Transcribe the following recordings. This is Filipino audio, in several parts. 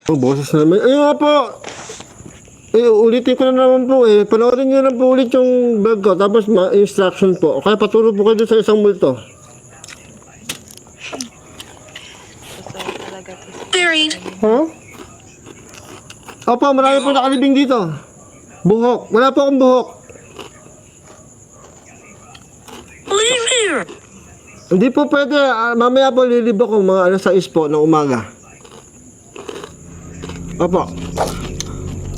Ang boses na naman. Ay nga po! Ulitin ko na naman po eh. Panoorin nyo na po ulit yung vlog ko. Tapos instruction po. Kaya paturo po kayo sa isang multo. Buried. Huh? Opo, marami po nakalibing dito. Buhok. Wala po akong buhok. Leave here. Hindi po pwede. Mamaya po lilib ako mga alas 6 po ng umaga. Opo.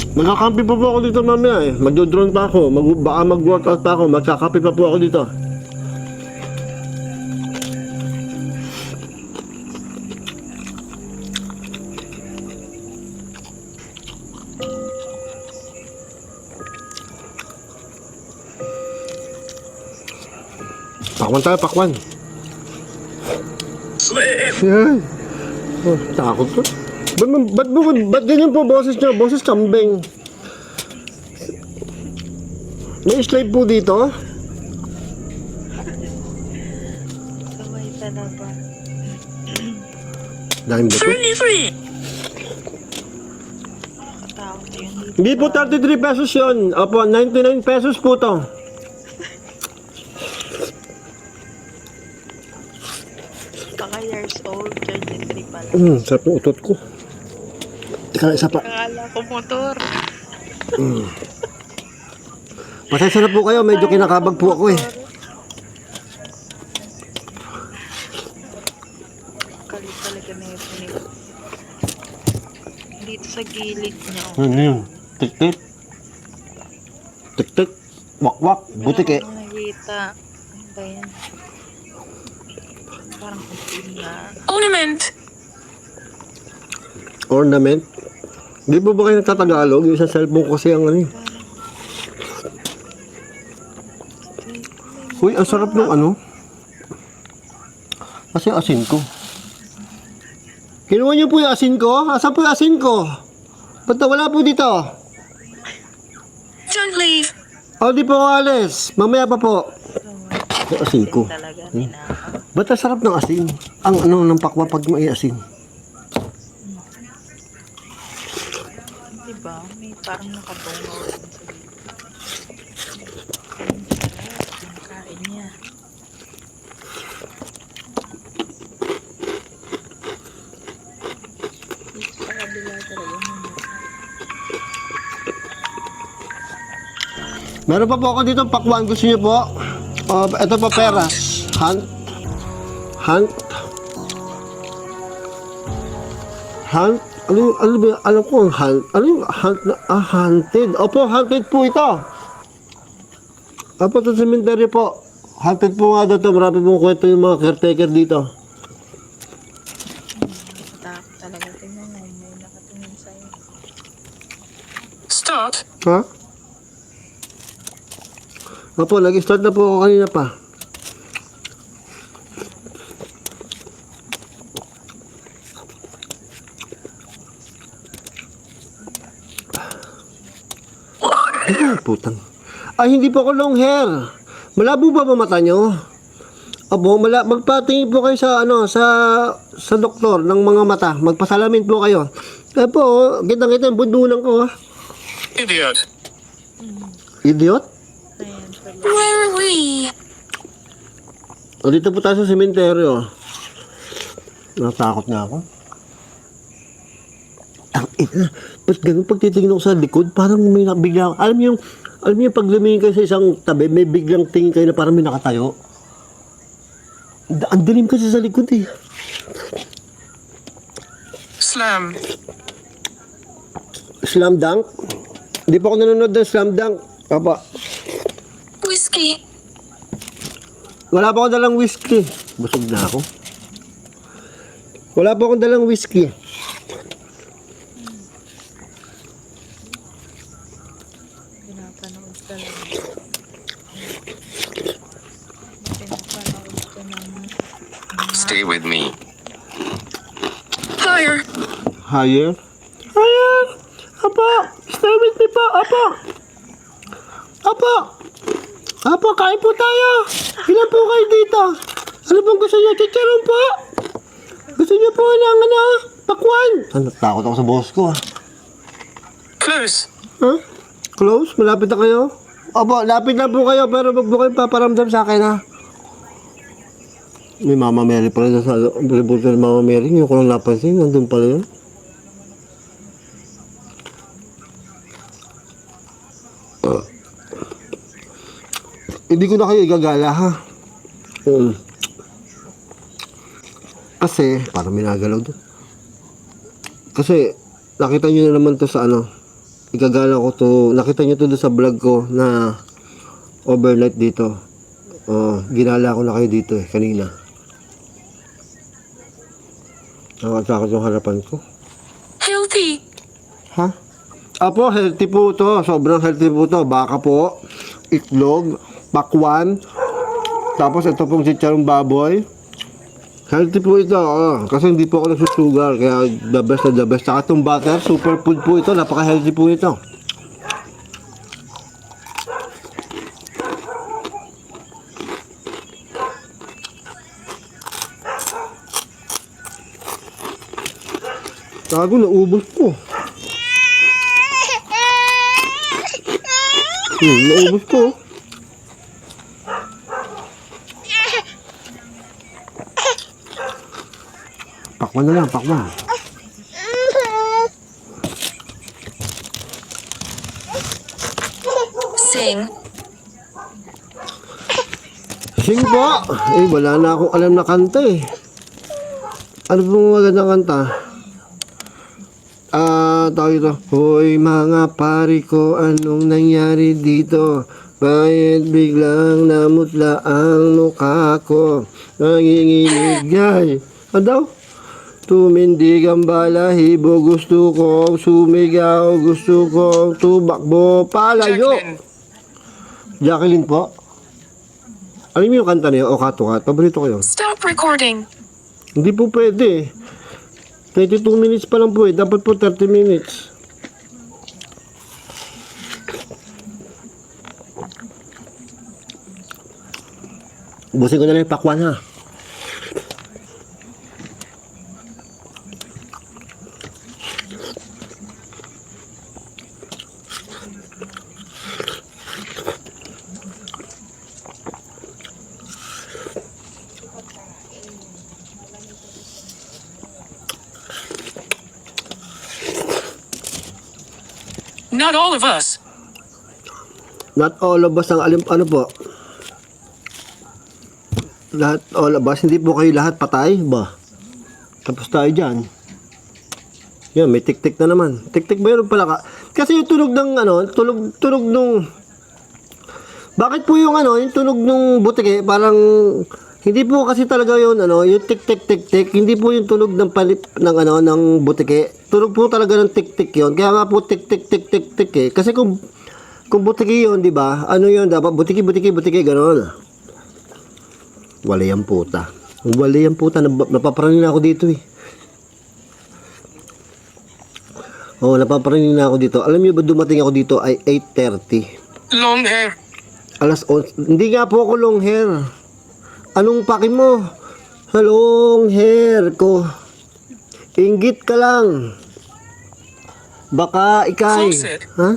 Magkakampi pa po ako dito mamaya eh. Magdo-drone pa ako. Baka mag-workout pa ako. Magkakapi pa po ako dito. Pakwan tayo, pakwan. Yan. Oh, takot ko. Ba't ganyan po boses nyo? Boses kambing. May slave po dito? Kamay talaga. Dahil ba po? 33. Nakatakot yun. Hindi po 33 pesos yun. Opo, 99 pesos po to. Baka years old, 33 pala. Sarap ng utot ko. Teka, isa pa. Akala ko motor. Pasensya na po kayo, medyo kinakabag po ako eh. Kalit talaga na yun. Dito sa gilid niya. Ano yun? Tik-tik? Tik-tik? Wak-wak? Butik eh. Meron akong nakita. Ano ba yan? Parang kumpina. Ornament. Ornament? Hindi po ba kayo nagtatagalog? Yung sa cellphone ko kasi ang ano eh. Uy, ang sarap ng ano. Kasi asin ko. Kinuha niyo po yung asin ko? Asan po yung asin ko? Ba't wala po dito? Don't leave. O, di po ako alis. Mamaya pa po. Yung asin ko. Talaga, tinaka. Ba't ang sarap ng asin? Ang ano ng pakwa pag may asin. Diba? May parang nakabungaw din sa gilid. Kinakain niya. Dito sa kabila talaga. Meron pa po ako dito pakwan. Gusto niyo po? Ito pa peras. Hunt. Hunt. Hunt. Ano ba? Alam ko ang hunt. Ano yung hunt na? Hunted. Opo, hunted po ito. Opo, ito cemetery po. Hunted po nga dito. Marami pong kwento yung mga caretaker dito. Takot talaga. Tingnan mo. May nakatingin sa'yo. Start. Ha? Opo, nag-start na po ako kanina pa. Ay, putang. Ay, hindi po ako long hair. Malabo ba mata nyo? Abo, magpatingin po kayo sa sa doktor ng mga mata. Magpasalamin po kayo. Po, kitang-kita yung bundunan ko, ha? Idiot. Idiot? Ayan pala. Where are we? O, dito po tayo sa sementeryo. Natakot na ako. Ang ina, ba't ganun pag titingin ako sa likod, parang may bigla, alam niyo pag lumingin kayo sa isang tabi, may biglang tingin kayo na parang may nakatayo. Ang dilim kasi sa likod eh. Slam. Slam dunk? Hindi pa ako nanonood ng slam dunk. Papa, Whiskey. wala pa ako dalang whiskey. Busog na ako. Wala pa akong dalang whiskey. Pinapanood ka lang. Pinapanood ka ng Stay with me. Higher. Higher? Higher! Apo! Stay with me po! Apo! Apo! Apo, kain po tayo! Ilan po kayo dito? Ano pong gusto niyo? Chicharon po? Gusto niyo po ng Pakwan! Takot ako sa boss ko, ha? Close. Huh? Close? Malapit na kayo? Opo, lapit na po kayo, pero wag po kayo paparamdam sa akin, ha? May Mama Mary pala sa bulletin ng Mama Mary. Ngayon ko lang napansin, nandun pala yun. Hindi ko na kayo igagala, ha? Kasi, parang minagalaw doon. Kasi, nakita nyo na naman to sa ano, igagala ko to, nakita nyo to doon sa vlog ko na overnight dito. Ginala ko na kayo dito kanina. Nakatakot yung harapan ko. Healthy. Ha? Apo, healthy po to. Sobrang healthy po to. Baka po, itlog, pakwan, tapos ito pong chicharong baboy. Healthy po ito, kasi hindi po ako nagsusugar, kaya the best na the best. Saka itong butter, super food po ito, napaka-healthy po ito. Tago, naubos ko. Naubos ko. Pakwan na lang, pakwan. Sing. Sing po! Wala na akong alam na kanta eh. Ano pong magandang kanta? Tawag ito. Hoy mga pari ko, anong nangyari dito? Bakit biglang namutla ang mukha ko? Nanginginig ay. Ano daw? Tumindig ang balahibo, gusto kong sumigaw, gusto kong tumakbo, palayo. Jacqueline po? Alam mo yung kanta niyo, o katukat? Paborito ko yun. Stop recording. Hindi po pwede. 22 minutes pa lang po eh. Dapat po 30 minutes. Busin ko na lang yung pakwan, ha. Not all of us. Not all of us ang ano po. Lahat, all of us, hindi po kayo lahat patay ba? Tapos tayo dyan. Yan, may tik-tik na naman. Tik-tik ba yun pala ka? Kasi yung tunog ng ano, tunog nung... Bakit po yung ano, yung tunog nung butike, parang... Hindi po kasi talaga yun, ano, yung tik-tik-tik-tik, hindi po yung tunog ng palip ng ano, ng butike. Tunog po talaga ng tik-tik yun. Kaya nga po tik-tik-tik-tik-tik eh. Kasi kung butike yun, di ba? Ano yun, dapat butike, gano'n. Wala yung puta. Wala yung puta, napaparanin na ako dito eh. Napaparanin na ako dito. Alam niyo ba dumating ako dito ay 8:30. Long hair. Alas 11. Hindi nga po ako long hair. Anong paki mo? Sa long hair ko. Inggit ka lang. Baka ikay. Close it. Ha?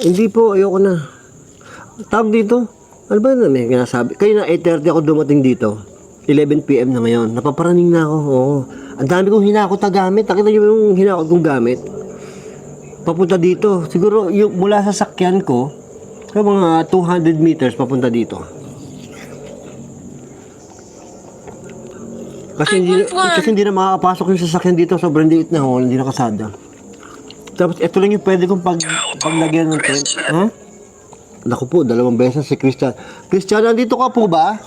Hindi po, ayoko na. Tawag dito. Ano ba na may sinasabi? Kayo na 8:30 ako dumating dito. 11 PM na ngayon. Napaparaning na ako. Oo. Ang dami kong hinakot na gamit. Nakita niyo yung hinakot kong gamit? Papunta dito. Siguro yung, mula sa sakyan ko, sa mga 200 meters papunta dito. Kasi hindi na makakapasok yung sasakyan dito. Sobrang liit na hall. Hindi nakasada. Tapos ito lang yung pwede kong paglagyan ng tent. Ha? Naku po, 2 beses si Christian. Christian, nandito ka po ba?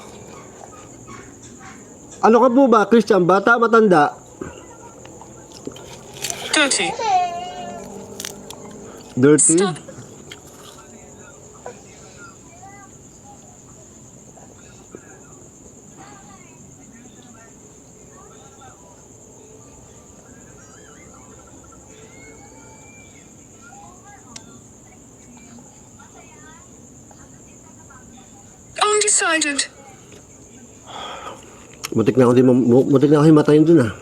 Ano ka po ba, Christian? Bata, matanda? Dirty. Dirty? Stop. Undecided. Mutik na ako din matayin dun ah.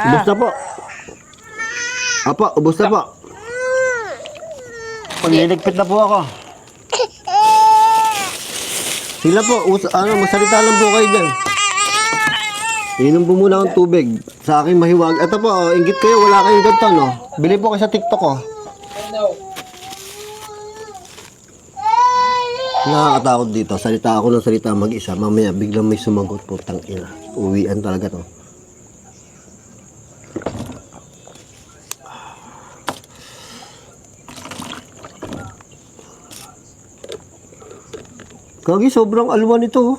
Ubus na po. Apo, ubus na po. Pagliligpit na po ako. Sila po, magsalita lang po kayo dyan. Inom po muna ng tubig. Sa aking mahiwag. Ito po, inggit kayo, wala kayong ganito, no? Bili po kayo sa TikTok, oh. Nakakatakot dito. Salita ako ng salita mag-isa. Mamaya biglang may sumagot po. Tangina. Uwian talaga to. Kagi, sobrang alwan ito.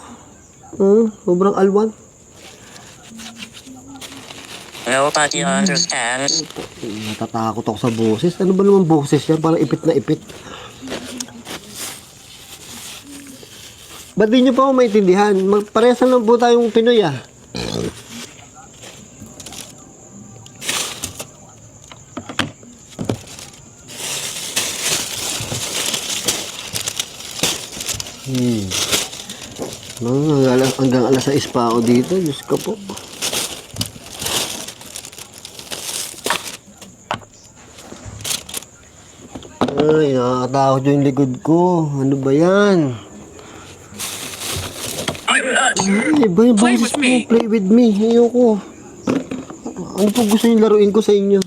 Sobrang alwan. Nobody understands. Natatakot ako sa boses. Ano ba naman boses yan? Parang ipit na ipit. Ba't di nyo pa ako maintindihan? Parehas lang po tayong Pinoy, ah. Hanggang alas 6 pa ako dito. Diyos ko po. Ay, nakakatakot yung likod ko. Ano ba yan? Ay, ba yung Play boses with mo? me. Play with me. Ayoko. Ano po gusto yung laruin ko sa inyo?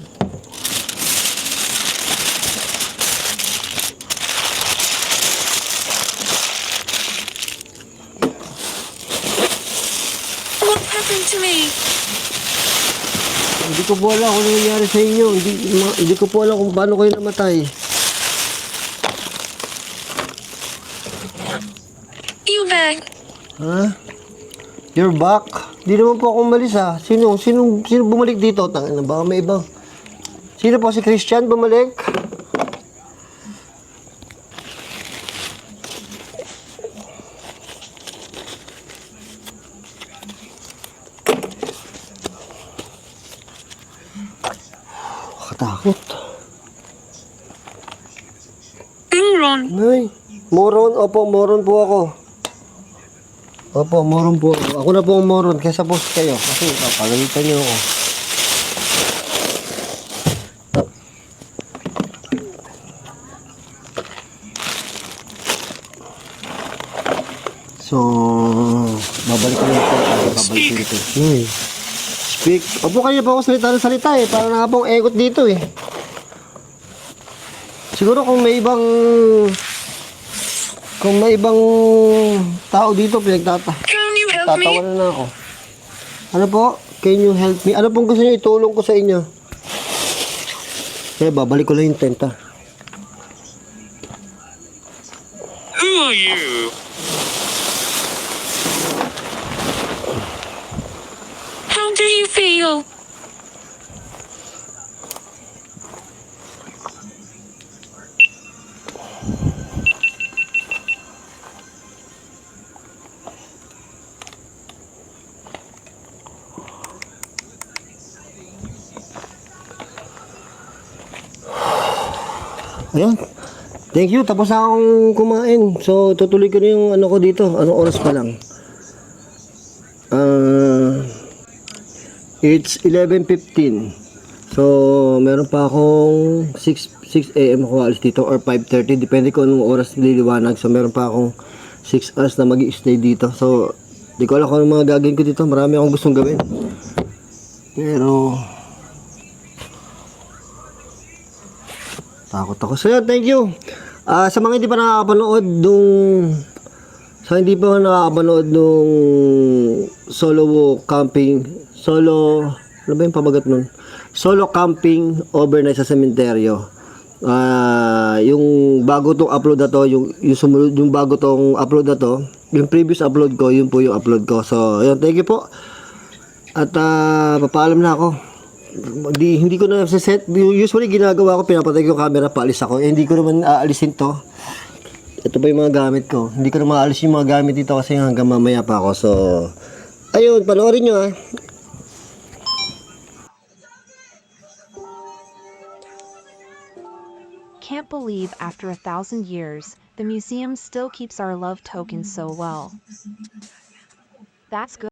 What happened to me? Hindi ko po alam kung ano nangyari sa inyo. Hindi ko po alam kung paano kayo namatay. You back? Ha? You're back? Hindi naman po ako umalis, ha? Sino bumalik dito? Tangina, baka may ibang. Sino po, si Christian bumalik? Katakot. Aaron. Ay, moron. Opo, moron po ako. Opo, moron po ako. Ako na po ang moron kaysa boss kayo. Kasi papagalitan niyo ako. So, babalik ko lang po. Babalik dito. Ay. Speak. Opo, kayo pa ako salita ng salita eh. Parang na pong ekot dito eh. Siguro kung may ibang tao dito Can you help me? tatawanan na ako. Ano po? Can you help me? Ano pong gusto niyo itulong ko sa inyo? Kaya babalik ko lang yung tenta. Who are you? How do you feel? Ayan. Thank you. Tapos na akong kumain. So, tutuloy ko na yung ano ko dito. Anong oras pa lang? It's 11:15. So, meron pa akong 6 a.m. ako alis dito or 5:30. Depende ko anong oras liliwanag. So, meron pa akong 6 hours na mag-i-stay dito. So, di ko alam kung anong mga gagawin ko dito. Marami akong gustong gawin. Pero, takot ako. So, thank you. Sa mga hindi pa nakakapanood nung solo camping, ano ba yung pamagat nun? Solo camping overnight sa sementeryo. Yung bago tong upload na to, yung bago tong upload na to, yung previous upload ko, yun po yung upload ko. So, ayun, thank you po. At papaalam na ako. Hindi ko na set. Usually ginagawa ko, pinapatay ko yung camera, paalis ako. Hindi ko naman aalisin to. Ito pa yung mga gamit ko. Hindi ko na maalis yung mga gamit dito kasi hanggang mamaya pa ako. So, ayun, panoorin nyo ha. Can't believe after 1,000 years, the museum still keeps our love token so well. That's good.